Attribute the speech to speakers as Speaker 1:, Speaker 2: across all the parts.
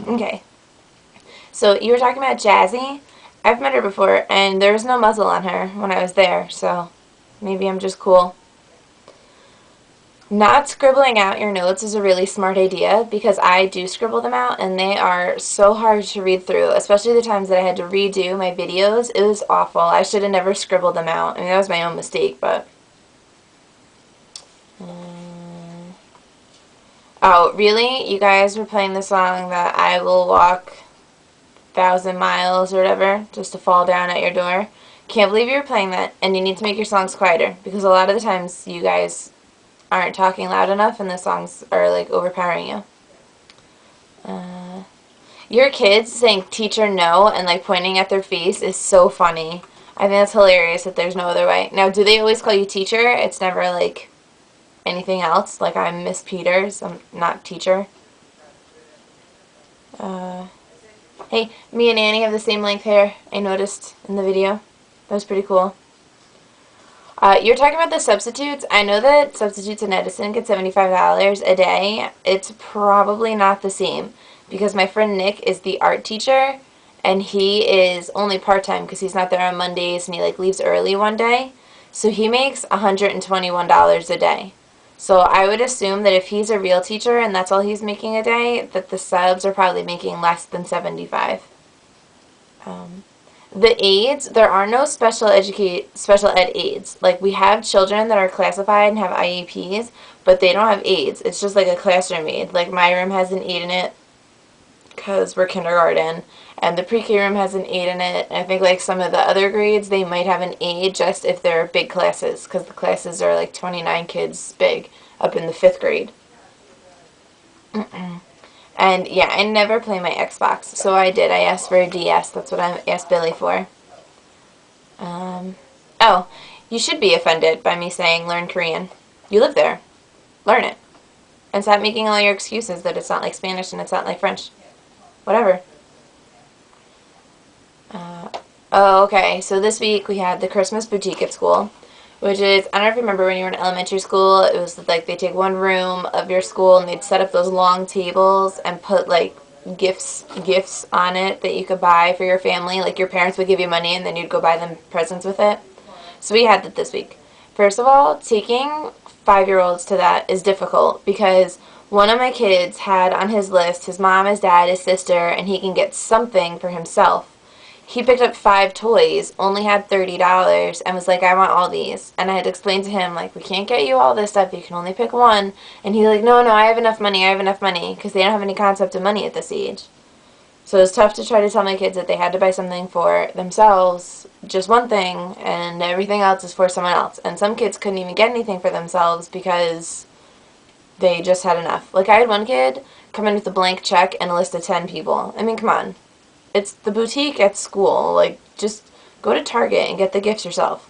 Speaker 1: Okay. So you were talking about Jazzy. I've met her before, and there was no muzzle on her when I was there, so maybe I'm just cool. Not scribbling out your notes is a really smart idea because I do scribble them out and they are so hard to read through, especially the times that I had to redo my videos. It was awful. I should have never scribbled them out. I mean, that was my own mistake, but... Oh, really? You guys were playing the song that I will walk 1,000 miles or whatever just to fall down at your door? Can't believe you were playing that, and you need to make your songs quieter because a lot of the times you guys aren't talking loud enough and the songs are like overpowering you. Your kids saying teacher no and like pointing at their face is so funny. I think that's hilarious that there's no other way. Now, do they always call you teacher? It's never like anything else? Like I'm Miss Peters, I'm not teacher. Hey, me and Annie have the same length hair, I noticed in the video. That was pretty cool. You're talking about the substitutes. I know that substitutes in Edison get $75 a day. It's probably not the same because my friend Nick is the art teacher and he is only part-time because he's not there on Mondays and he like leaves early one day. So he makes $121 a day. So I would assume that if he's a real teacher and that's all he's making a day, that the subs are probably making less than 75. The aides, there are no special ed aides. Like we have children that are classified and have IEPs, but they don't have aides. It's just like a classroom aide. Like my room has an aide in it because we're kindergarten, and the pre-K room has an aide in it. And I think like some of the other grades, they might have an aide just if they're big classes because the classes are like 29 kids big up in the 5th grade. And yeah, I never play my Xbox, so I did. I asked for a DS. That's what I asked Billy for. Oh, you should be offended by me saying learn Korean. You live there. Learn it. And stop making all your excuses that it's not like Spanish and it's not like French. Whatever. Oh, okay. So this week we had the Christmas boutique at school, which is, I don't know if you remember when you were in elementary school, it was like they take one room of your school and they'd set up those long tables and put like gifts on it that you could buy for your family. Like your parents would give you money and then you'd go buy them presents with it. So we had that this week. First of all, taking 5-year-olds to that is difficult because one of my kids had on his list his mom, his dad, his sister, and he can get something for himself. He picked up 5 toys, only had $30, and was like, I want all these. And I had to explain to him, like, we can't get you all this stuff, you can only pick one. And he's like, no, I have enough money, because they don't have any concept of money at this age. So it was tough to try to tell my kids that they had to buy something for themselves, just one thing, and everything else is for someone else. And some kids couldn't even get anything for themselves because they just had enough. Like, I had one kid come in with a blank check and a list of 10 people. I mean, come on. It's the boutique at school. Like, just go to Target and get the gifts yourself.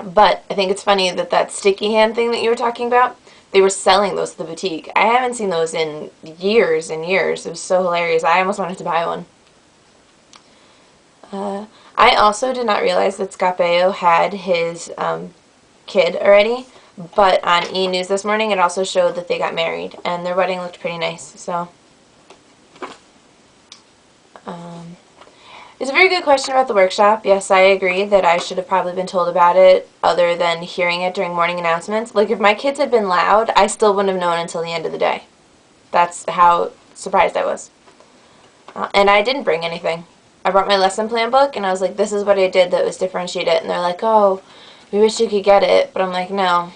Speaker 1: But I think it's funny that that sticky hand thing that you were talking about, they were selling those at the boutique. I haven't seen those in years and years. It was so hilarious. I almost wanted to buy one. I also did not realize that Scott Baio had his kid already. But on E! News this morning, it also showed that they got married. And their wedding looked pretty nice. So... it's a very good question about the workshop. Yes, I agree that I should have probably been told about it other than hearing it during morning announcements. Like, if my kids had been loud, I still wouldn't have known until the end of the day. That's how surprised I was. And I didn't bring anything. I brought my lesson plan book, and I was like, this is what I did that was differentiated. And they're like, oh, we wish you could get it. But I'm like, no.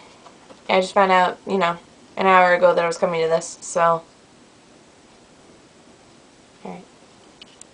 Speaker 1: I just found out, you know, an hour ago that I was coming to this, so...